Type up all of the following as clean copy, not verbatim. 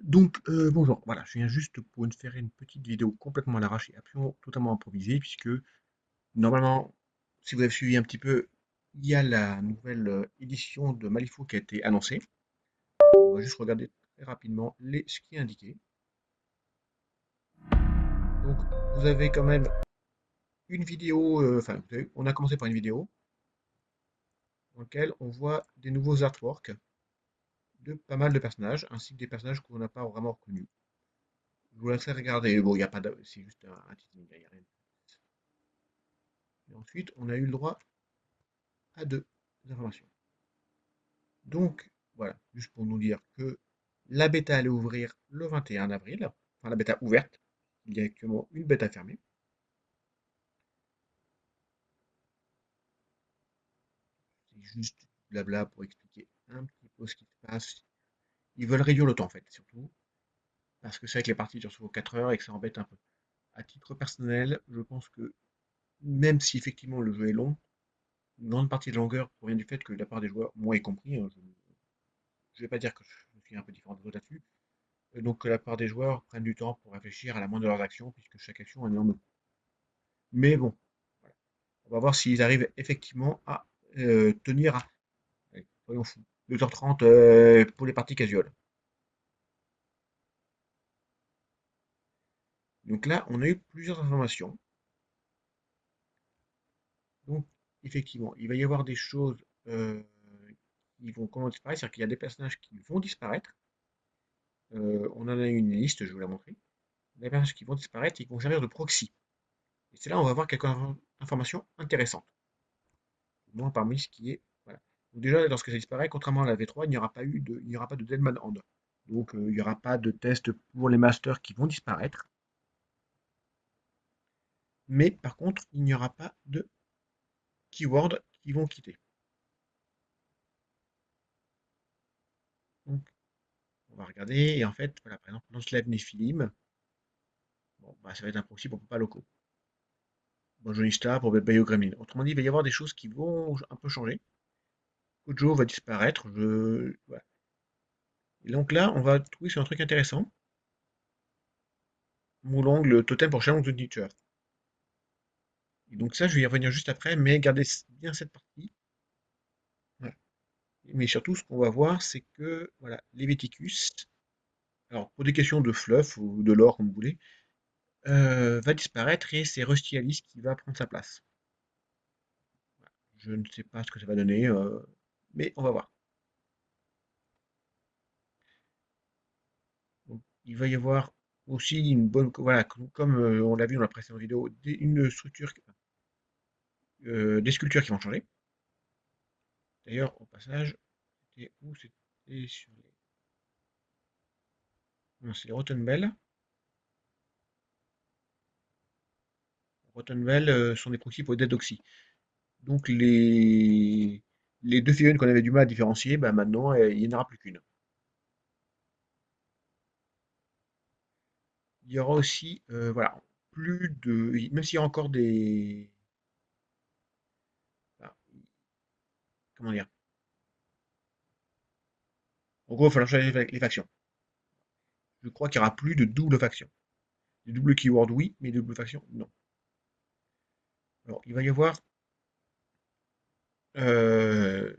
Bonjour, voilà, je viens juste pour faire une petite vidéo complètement à l'arrache et absolument totalement improvisée, puisque normalement, si vous avez suivi un petit peu, il y a la nouvelle édition de Malifaux qui a été annoncée. On va juste regarder très rapidement ce qui est indiqué. Donc, vous avez quand même une vidéo, on a commencé par une vidéo dans laquelle on voit des nouveaux artworks de pas mal de personnages, ainsi que des personnages qu'on n'a pas vraiment reconnus. Je vous laisserai regarder. Bon, il n'y a pas c'est juste un teasing, il n'y a rien. Et ensuite, on a eu le droit à deux informations. Donc, voilà, juste pour nous dire que la bêta allait ouvrir le 21 avril, enfin la bêta ouverte, il y a actuellement une bêta fermée. C'est juste du blabla pour expliquer un petit peu ce qui se passe. Ils veulent réduire le temps en fait, surtout, parce que c'est vrai que les parties durent souvent 4 heures et que ça embête un peu. À titre personnel, je pense que même si effectivement le jeu est long, une grande partie de longueur provient du fait que de la part des joueurs, moi y compris, hein, je ne vais pas dire que je suis un peu différent des autres là-dessus, donc que la part des joueurs prennent du temps pour réfléchir à la moindre de leurs actions, puisque chaque action a un énorme coût. Mais bon, voilà. On va voir s'ils arrivent effectivement à tenir à, allez, soyons fous, 2h30 pour les parties casual. Donc là, on a eu plusieurs informations. Donc, effectivement, il va y avoir des choses qui vont comment disparaître, c'est-à-dire qu'il y a des personnages qui vont disparaître. On en a une liste, je vais vous la montrer. Des personnages qui vont disparaître et qui vont servir de proxy. Et c'est là où on va voir quelques informations intéressantes. Moins parmi ce qui est. Voilà. Donc déjà, lorsque ça disparaît, contrairement à la V3, il n'y aura pas de Deadman Hand. Donc il n'y aura pas de test pour les masters qui vont disparaître. Mais par contre, il n'y aura pas de keywords qui vont quitter. Donc on va regarder, et en fait, voilà, par exemple, Lancelot Nephilim, bon, bah, ça va être un proxy pour Papa Loco. Bon, Johnny Star pour Bayo Gremlin. Autrement dit, il va y avoir des choses qui vont un peu changer. Kojo va disparaître. Voilà. Et donc là, on va trouver sur un truc intéressant. Moulong, le totem pour Challenge the Teacher. Et donc ça, je vais y revenir juste après, mais gardez bien cette partie. Voilà. Mais surtout, ce qu'on va voir, c'est que voilà, Leviticus, alors pour des questions de fluff ou de lore, comme vous voulez, va disparaître et c'est Rusty Alice qui va prendre sa place. Voilà. Je ne sais pas ce que ça va donner, mais on va voir. Donc, il va y avoir aussi une bonne, voilà, comme on l'a vu dans la précédente vidéo, une structure, des sculptures qui vont changer. D'ailleurs, au passage, c'était où? C'était sur les. Non, c'est les Rottenbell. Rottenbell sont des proxys pour Dead Oxy. Donc les deux figurines qu'on avait du mal à différencier, bah maintenant il n'y en aura plus qu'une. Il y aura aussi, voilà, plus de. Même s'il y a encore des. Ah, comment dire? En gros, il va falloir changer les factions. Je crois qu'il n'y aura plus de double faction. Des doubles keywords, oui, mais des doubles factions, non. Alors, il va y avoir euh,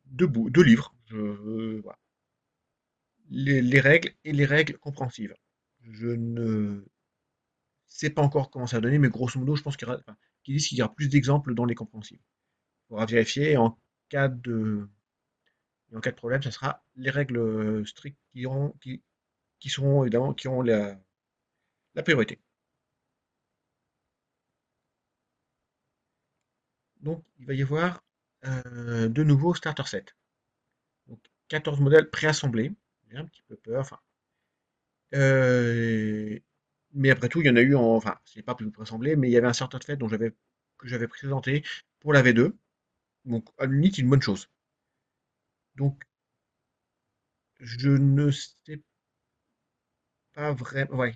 deux livres. Voilà. Les règles et les règles compréhensives. Je ne sais pas encore comment ça va donner, mais grosso modo, je pense qu'ils disent qu'il y aura plus d'exemples dans les compréhensives. Il faudra vérifier. Cas de, en cas de problème, ça sera les règles strictes qui seront évidemment qui ont la priorité. Donc, il va y avoir de nouveaux starter sets. Donc, 14 modèles préassemblés. J'ai un petit peu peur. Enfin, euh, mais après tout, il y en a eu enfin, c'est pas plus préassemblé, mais il y avait un starter set que j'avais présenté pour la V2. Donc, à la limite, c'est une bonne chose. Donc, je ne sais pas vraiment. Ouais,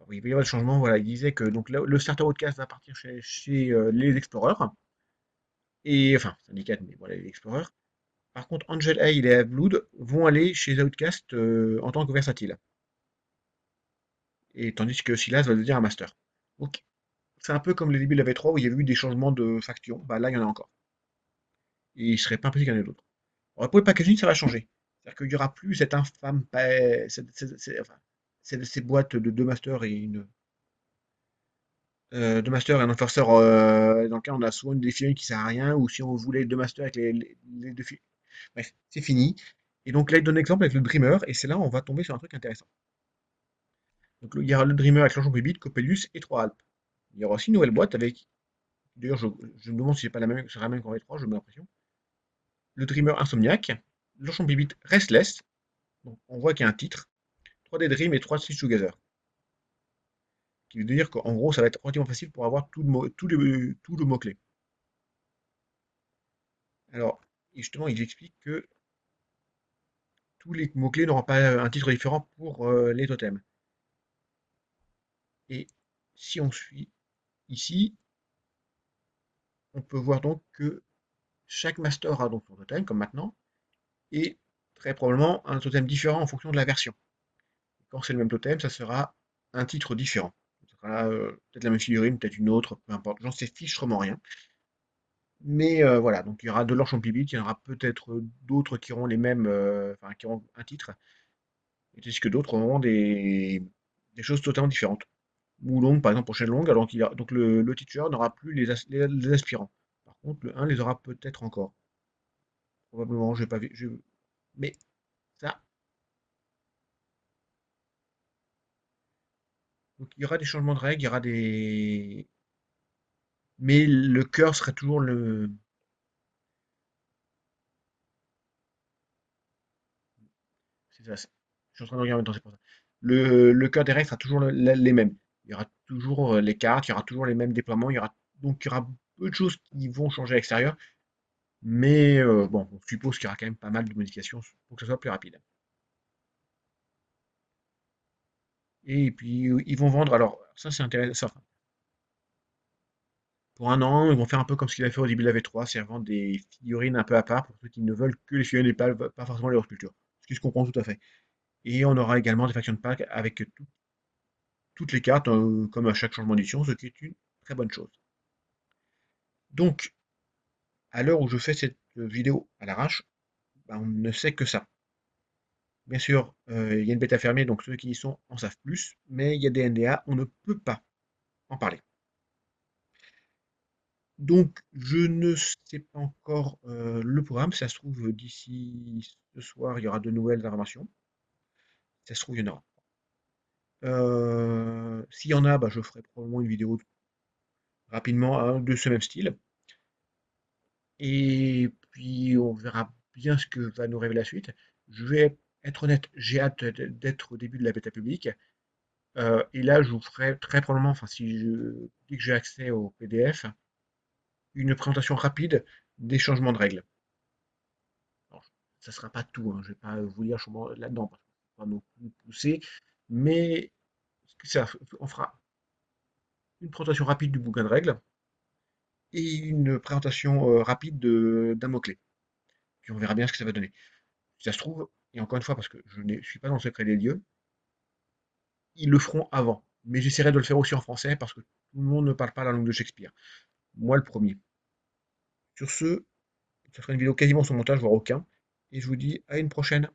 oui, il va y avoir des changements. Voilà, il disait que donc le starter outcast va partir chez les Explorers. Et enfin, syndicate, mais voilà, les Explorers. Par contre, Angel Hale et Blood vont aller chez Outcast en tant que versatile. Et tandis que Silas va devenir un master. Donc, c'est un peu comme le début de la V3 où il y avait eu des changements de faction. Bah là, il y en a encore. Et il serait pas impossible qu'il y en ait d'autres. Alors, pour le packaging, ça va changer. C'est-à-dire qu'il n'y aura plus cette infâme, enfin, ces boîtes de deux masters et deux masters et un enforceur dans lequel on a souvent une des figurines qui sert à rien, ou si on voulait deux masters avec les deux figurines. Bref, c'est fini. Et donc là, il donne l'exemple avec le Dreamer, et c'est là où on va tomber sur un truc intéressant. Donc il y aura le Dreamer avec l'Ange Bibite, Coppelius et 3 Alpes. Il y aura aussi une nouvelle boîte avec, d'ailleurs je me demande si c'est pas la même, c'est la même qu'en V3, je me l'impression. Le Dreamer Insomniac, l'Ange Bibite Restless, donc on voit qu'il y a un titre, 3D Dream et 3 Stitch Together. Qui veut dire qu'en gros, ça va être relativement facile pour avoir tout le mot-clé. Alors, et justement, il explique que tous les mots-clés n'auront pas un titre différent pour les totems. Et si on suit ici, on peut voir donc que chaque master aura donc son totem, comme maintenant, et très probablement un totem différent en fonction de la version. Quand c'est le même totem, ça sera un titre différent. Ça sera peut-être la même figurine, peut-être une autre, peu importe. J'en sais fichtrement rien. Mais voilà, donc il y aura de l'Orchampibit, il y en aura peut-être d'autres qui auront les mêmes, enfin qui auront un titre, et tandis que d'autres auront des choses totalement différentes. Moulong, par exemple, pour Shenlong, alors qu'il a, donc le teacher n'aura plus les aspirants. Par contre, le 1 les aura peut-être encore. Probablement, je n'ai pas vu. Mais ça, donc il y aura des changements de règles, il y aura des. Mais le cœur serait toujours le. C'est ça. Je suis en train de regarder en même temps, c'est pour ça. Le cœur des règles sera toujours les mêmes. Il y aura toujours les cartes, il y aura toujours les mêmes déploiements, donc il y aura peu de choses qui vont changer à l'extérieur, mais bon, on suppose qu'il y aura quand même pas mal de modifications pour que ce soit plus rapide. Et puis ils vont vendre, alors ça c'est intéressant, enfin, pour un an, ils vont faire un peu comme ce qu'ils avaient fait au début de la V3, c'est vendre des figurines un peu à part pour ceux qui ne veulent que les figurines et pas forcément les sculptures. Ce qui se comprend tout à fait. Et on aura également des factions de pack avec toutes les cartes, comme à chaque changement d'édition, ce qui est une très bonne chose. Donc, à l'heure où je fais cette vidéo à l'arrache, bah, on ne sait que ça. Bien sûr, il y a une bêta fermée, donc ceux qui y sont en savent plus, mais il y a des NDA, on ne peut pas en parler. Donc, je ne sais pas encore le programme. Si ça se trouve, d'ici ce soir, il y aura de nouvelles informations. Si ça se trouve, il y en aura. S'il y en a, bah, je ferai probablement une vidéo rapidement de ce même style. Et puis, on verra bien ce que va nous révéler la suite. Je vais être honnête, j'ai hâte d'être au début de la bêta publique. Et là, je vous ferai très probablement, enfin, dès que j'ai accès au PDF, une présentation rapide des changements de règles. Alors, ça ne sera pas tout, hein, je ne vais pas vous lire là-dedans, parce qu'il ne faut pas non plus pousser, mais ça, on fera une présentation rapide du bouquin de règles et une présentation rapide d'un mot-clé. Puis on verra bien ce que ça va donner. Si ça se trouve, et encore une fois, parce que je ne suis pas dans le secret des dieux, ils le feront avant. Mais j'essaierai de le faire aussi en français parce que tout le monde ne parle pas la langue de Shakespeare. Moi, le premier. Sur ce, ça fera une vidéo quasiment sans montage, voire aucun. Et je vous dis à une prochaine.